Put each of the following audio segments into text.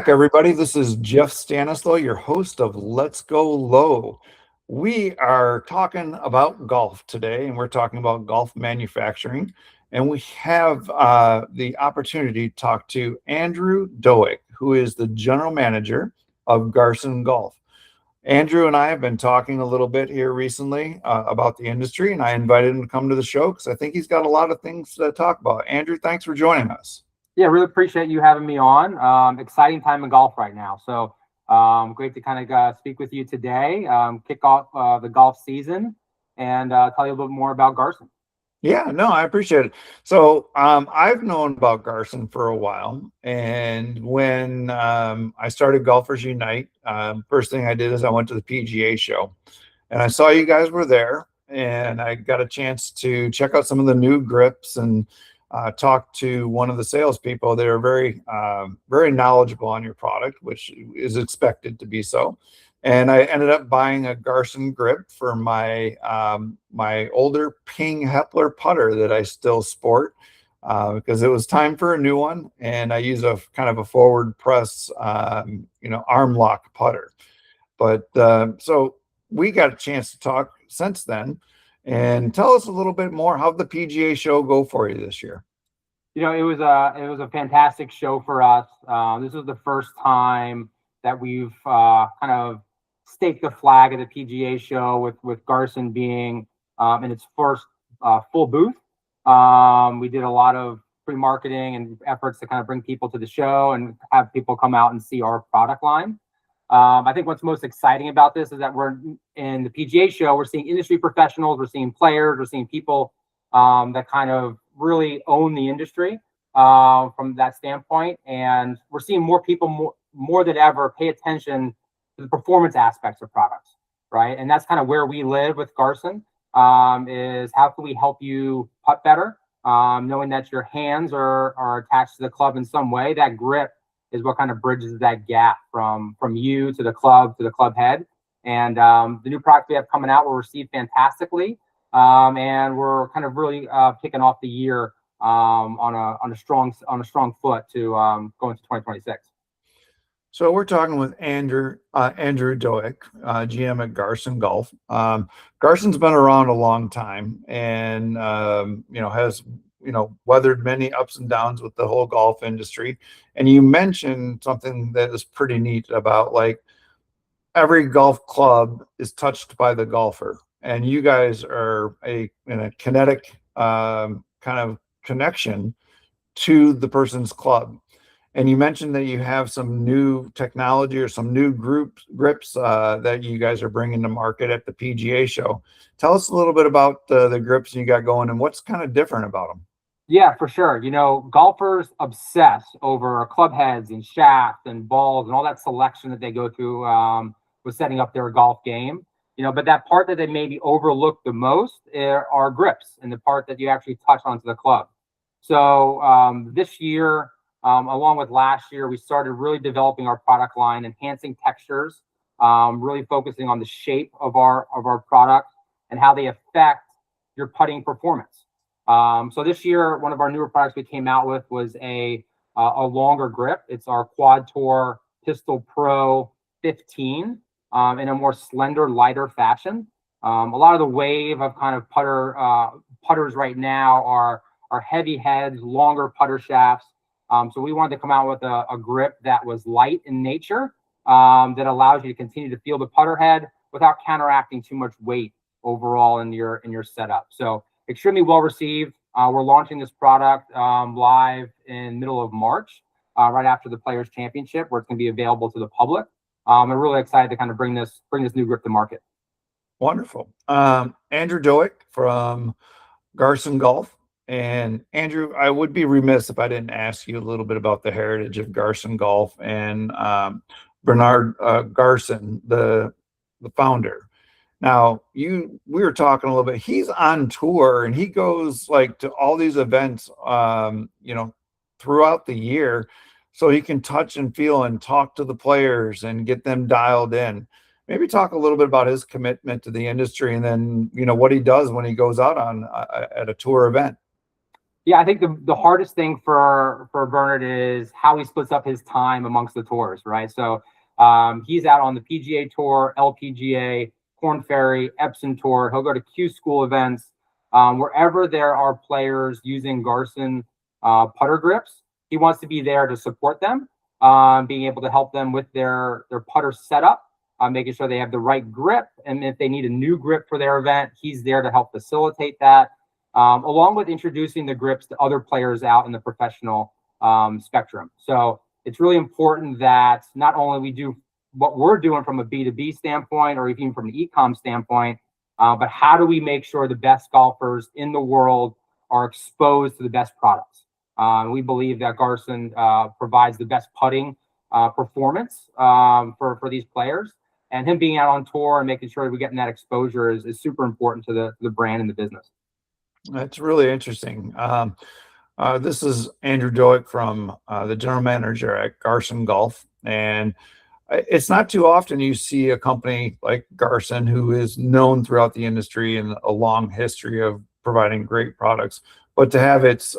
Everybody. This is Jeff Stanislaw, your host of Let's Go Low. We are talking about golf today, and we're talking about golf manufacturing. And we have the opportunity to talk to Andrew Doeck, who is the general manager of Garsen Golf. Andrew and I have been talking a little bit here recently about the industry, and I invited him to come to the show because I think he's got a lot of things to talk about. Andrew, thanks for joining us. Yeah, really appreciate you having me on. Exciting time in golf right now. So great to kind of speak with you today, kick off the golf season, and tell you a little bit more about Garson. Yeah, no, I appreciate it. So I've known about Garson for a while. And when I started Golfers Unite, first thing I did is I went to the PGA show and I saw you guys were there. And I got a chance to check out some of the new grips and talk to one of the salespeople. They are very knowledgeable on your product, which is expected to be so. And I ended up buying a Garson grip for my my older Ping Hepler putter that I still sport because it was time for a new one. And I use a kind of a forward press, arm lock putter. But so we got a chance to talk since then. And tell us a little bit more. How'd the PGA show go for you this year? It was a fantastic show for us. This was the first time that we've kind of staked the flag at the PGA show with Garson being in its first full booth. We did a lot of pre-marketing and efforts to kind of bring people to the show and have people come out and see our product line. I think what's most exciting about this is that we're in the PGA show. We're seeing industry professionals, we're seeing players, we're seeing people that kind of really own the industry from that standpoint. And we're seeing more people more than ever pay attention to the performance aspects of products, right? And that's kind of where we live with Garson, is how can we help you putt better, knowing that your hands are attached to the club in some way. That grip is what kind of bridges that gap from you to the club head. And the new product we have coming out will receive fantastically. And we're kind of really kicking off the year on a strong foot to go into 2026. So we're talking with Andrew Doeck, GM at Garsen Golf. Garson's been around a long time, and has weathered many ups and downs with the whole golf industry. And you mentioned something that is pretty neat about like every golf club is touched by the golfer, and you guys are in a kinetic kind of connection to the person's club. And you mentioned that you have some new technology or some new grips that you guys are bringing to market at the PGA show. Tell us a little bit about the grips you got going and what's kind of different about them. Yeah, for sure. Golfers obsess over club heads and shaft and balls and all that selection that they go through with setting up their golf game. But that part that they maybe overlook the most are grips and the part that you actually touch onto the club. So this year, along with last year, we started really developing our product line, enhancing textures, really focusing on the shape of our product and how they affect your putting performance. So this year, one of our newer products we came out with was a longer grip. It's our Quad Tour Pistol Pro 15 in a more slender, lighter fashion. A lot of the wave of kind of putters right now are heavy heads, longer putter shafts. So we wanted to come out with a grip that was light in nature, that allows you to continue to feel the putter head without counteracting too much weight overall in your setup. So extremely well received. We're launching this product live in middle of March, right after the Players Championship, where it's going to be available to the public. I'm really excited to kind of bring this new grip to market. Wonderful. Andrew Doeck from Garsen Golf. And Andrew, I would be remiss if I didn't ask you a little bit about the heritage of Garsen Golf and Bernard Garsen, the founder. Now, we were talking a little bit. He's on tour and he goes like to all these events, throughout the year, so he can touch and feel and talk to the players and get them dialed in. Maybe talk a little bit about his commitment to the industry, and then what he does when he goes out on at a tour event. Yeah, I think the hardest thing for Bernard is how he splits up his time amongst the tours, right? So he's out on the PGA Tour, LPGA, Korn Ferry, Epson Tour. He'll go to Q School events, wherever there are players using Garsen putter grips. He wants to be there to support them, being able to help them with their putter setup, making sure they have the right grip, and if they need a new grip for their event, he's there to help facilitate that. Along with introducing the grips to other players out in the professional spectrum. So it's really important that not only we do what we're doing from a B2B standpoint or even from an e-com standpoint, but how do we make sure the best golfers in the world are exposed to the best products? We believe that Garsen provides the best putting performance for these players. And him being out on tour and making sure we're getting that exposure is super important to the brand and the business. That's really interesting. This is Andrew Doeck from the general manager at Garsen Golf. And it's not too often you see a company like Garsen, who is known throughout the industry and a long history of providing great products, but to have its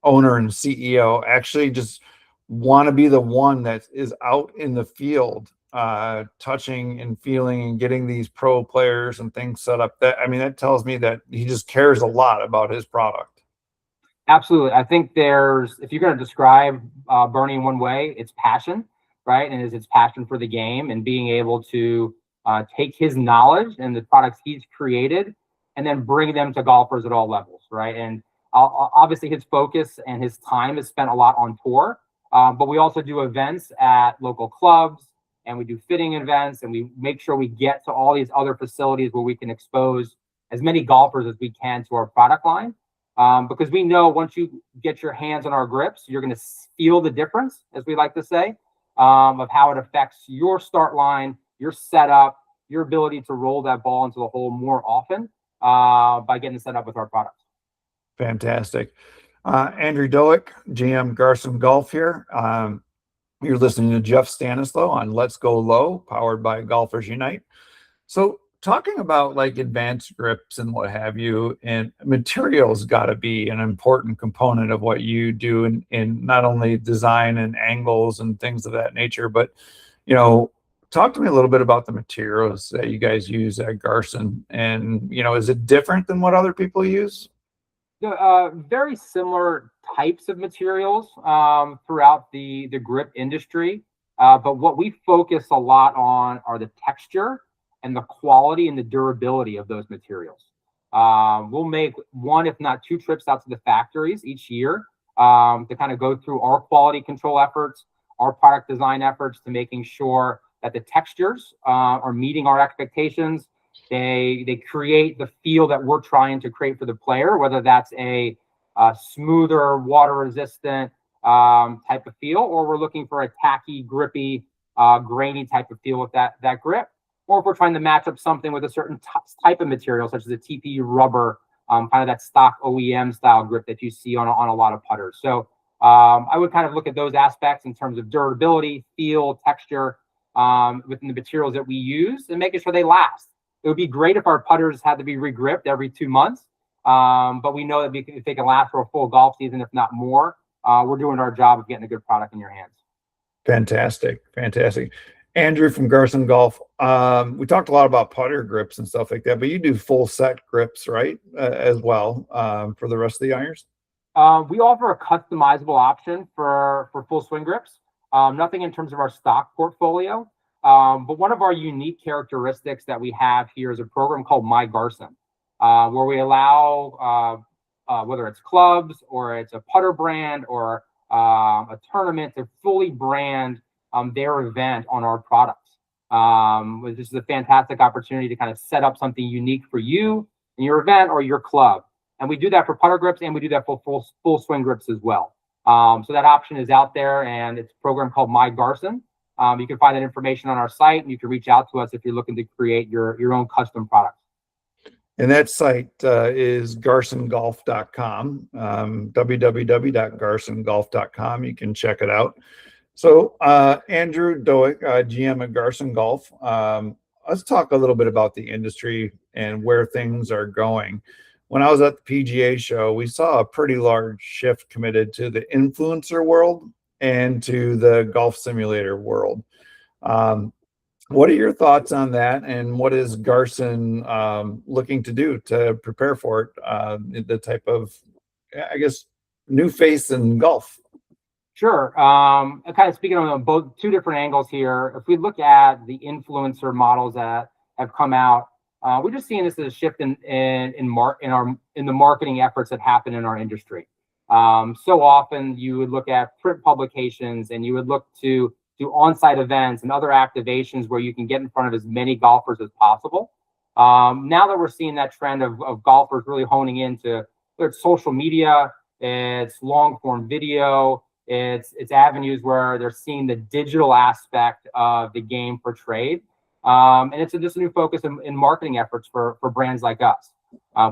owner and CEO actually just want to be the one that is out in the field, touching and feeling and getting these pro players and things set up. That, I mean, that tells me that he just cares a lot about his product. Absolutely. I think if you're going to describe Bernie in one way, it's passion, right? And it's passion for the game and being able to take his knowledge and the products he's created and then bring them to golfers at all levels, right? And obviously his focus and his time is spent a lot on tour, but we also do events at local clubs, and we do fitting events, and we make sure we get to all these other facilities where we can expose as many golfers as we can to our product line. Because we know once you get your hands on our grips, you're going to feel the difference, as we like to say, of how it affects your start line, your setup, your ability to roll that ball into the hole more often by getting set up with our products. Fantastic. Andrew Doeck, GM Garsen Golf here. You're listening to Jeff Stanislow on Let's Go Low, powered by Golfers Unite. So talking about like advanced grips and what have you, and materials got to be an important component of what you do in not only design and angles and things of that nature, but, you know, talk to me a little bit about the materials that you guys use at Garsen. And, you know, is it different than what other people use? Very similar types of materials throughout the grip industry. But what we focus a lot on are the texture and the quality and the durability of those materials. We'll make one, if not two trips out to the factories each year to kind of go through our quality control efforts, our product design efforts, to making sure that the textures are meeting our expectations. They create the feel that we're trying to create for the player, whether that's a smoother, water-resistant type of feel, or we're looking for a tacky, grippy, grainy type of feel with that grip, or if we're trying to match up something with a certain type of material, such as a TPU rubber, kind of that stock OEM style grip that you see on a lot of putters. So I would kind of look at those aspects in terms of durability, feel, texture within the materials that we use, and making sure they last. It would be great if our putters had to be regripped every 2 months, but we know that if they can last for a full golf season, if not more, we're doing our job of getting a good product in your hands. Fantastic. Andrew from Garsen Golf. We talked a lot about putter grips and stuff like that, but you do full set grips, right? As well, for the rest of the irons? We offer a customizable option for full swing grips. Nothing in terms of our stock portfolio. But one of our unique characteristics that we have here is a program called My Garsen, where we allow, whether it's clubs or it's a putter brand or a tournament, to fully brand their event on our products. This is a fantastic opportunity to kind of set up something unique for you and your event or your club. And we do that for putter grips, and we do that for full swing grips as well. So that option is out there, and it's a program called My Garsen. You can find that information on our site, and you can reach out to us if you're looking to create your own custom products. And that site is garsengolf.com, www.garsengolf.com. You can check it out. So Andrew Doeck, GM at Garsen Golf. Let's talk a little bit about the industry and where things are going. when I was at the PGA show, we saw a pretty large shift committed to the influencer world and to the golf simulator world. Um, what are your thoughts on that, and what is Garson looking to do to prepare for it? The type of, I guess, new face in golf. Sure. Kind of speaking on both two different angles here. If we look at the influencer models that have come out, we're just seeing this as a shift in the marketing efforts that happen in our industry. So often you would look at print publications and you would look to do on-site events and other activations where you can get in front of as many golfers as possible. Now that we're seeing that trend of golfers really honing into whether it's social media, it's long-form video, it's avenues where they're seeing the digital aspect of the game portrayed. And it's just a new focus in marketing efforts for brands like us.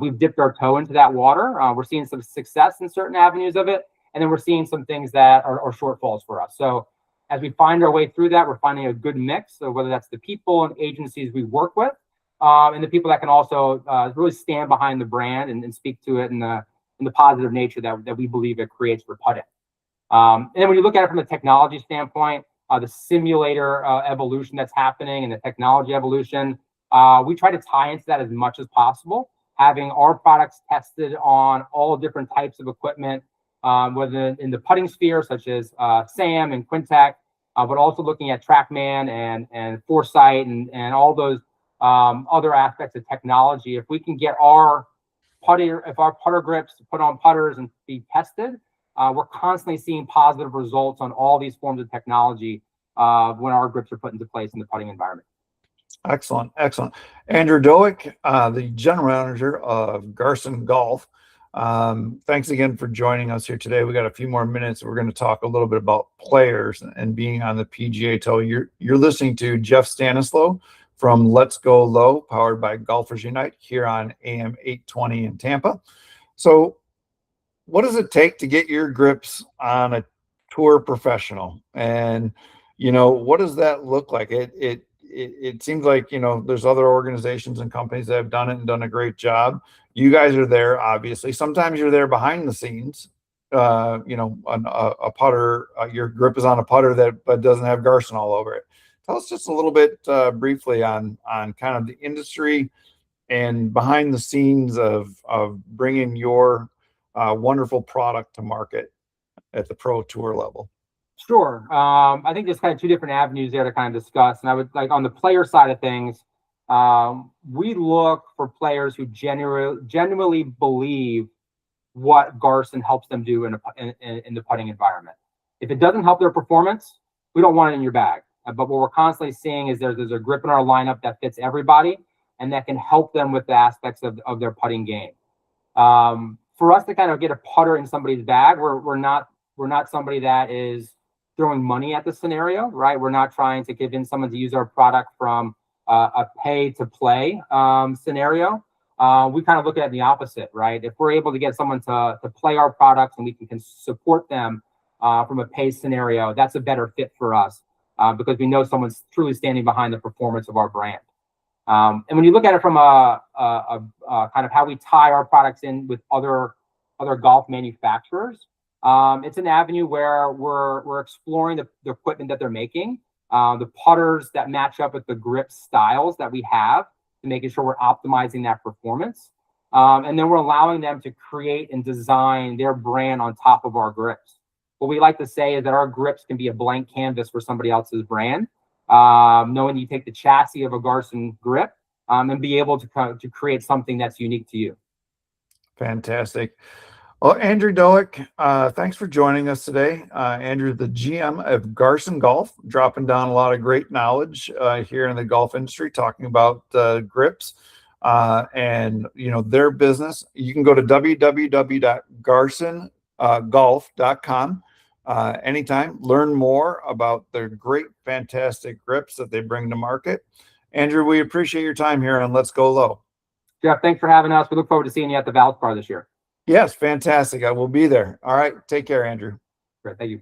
We've dipped our toe into that water. We're seeing some success in certain avenues of it, and then we're seeing some things that are shortfalls for us. So as we find our way through that, we're finding a good mix. So whether that's the people and agencies we work with, and the people that can also really stand behind the brand and speak to it in the positive nature that we believe it creates for putting. And then when you look at it from a technology standpoint, the simulator evolution that's happening and the technology evolution, we try to tie into that as much as possible, having our products tested on all different types of equipment, whether in the putting sphere, such as SAM and Quintec, but also looking at TrackMan and Foresight and all those other aspects of technology. If we can get our putter grips put on putters and be tested, we're constantly seeing positive results on all these forms of technology when our grips are put into place in the putting environment. Excellent, excellent. Andrew Doeck, the general manager of Garsen Golf. Thanks again for joining us here today. We got a few more minutes. We're going to talk a little bit about players and being on the PGA Tour. You're listening to Jeff Stanislow from Let's Go Low, powered by Golfers Unite here on AM 820 in Tampa. So what does it take to get your grips on a tour professional? And, what does that look like? It seems like, there's other organizations and companies that have done it and done a great job. You guys are there, obviously. Sometimes you're there behind the scenes. On a putter, your grip is on a putter but doesn't have Garsen all over it. Tell us just a little bit briefly on kind of the industry and behind the scenes of bringing your wonderful product to market at the pro tour level. Sure. I think there's kind of two different avenues there to kind of discuss. And I would like on the player side of things, we look for players who genuinely believe what Garsen helps them do in the putting environment. If it doesn't help their performance, we don't want it in your bag. But what we're constantly seeing is there's a grip in our lineup that fits everybody and that can help them with the aspects of their putting game. For us to kind of get a putter in somebody's bag, we're not somebody that is throwing money at the scenario, right? We're not trying to convince someone to use our product from a pay to play scenario. We kind of look at it the opposite, right? If we're able to get someone to play our products and we can support them from a pay scenario, that's a better fit for us because we know someone's truly standing behind the performance of our brand. And when you look at it from a kind of how we tie our products in with other golf manufacturers, it's an avenue where we're exploring the equipment that they're making, the putters that match up with the grip styles that we have, and making sure we're optimizing that performance. And then we're allowing them to create and design their brand on top of our grips. What we like to say is that our grips can be a blank canvas for somebody else's brand. Knowing you take the chassis of a Garsen grip and be able to create something that's unique to you. Fantastic. Well, Andrew Doeck, thanks for joining us today. Andrew, the GM of Garsen Golf, dropping down a lot of great knowledge here in the golf industry, talking about grips and their business. You can go to www.garsengolf.com anytime, learn more about their great, fantastic grips that they bring to market. Andrew, we appreciate your time here on Let's Go Low. Jeff, thanks for having us. We look forward to seeing you at the Valspar this year. Yes, fantastic. I will be there. All right. Take care, Andrew. Great. Thank you.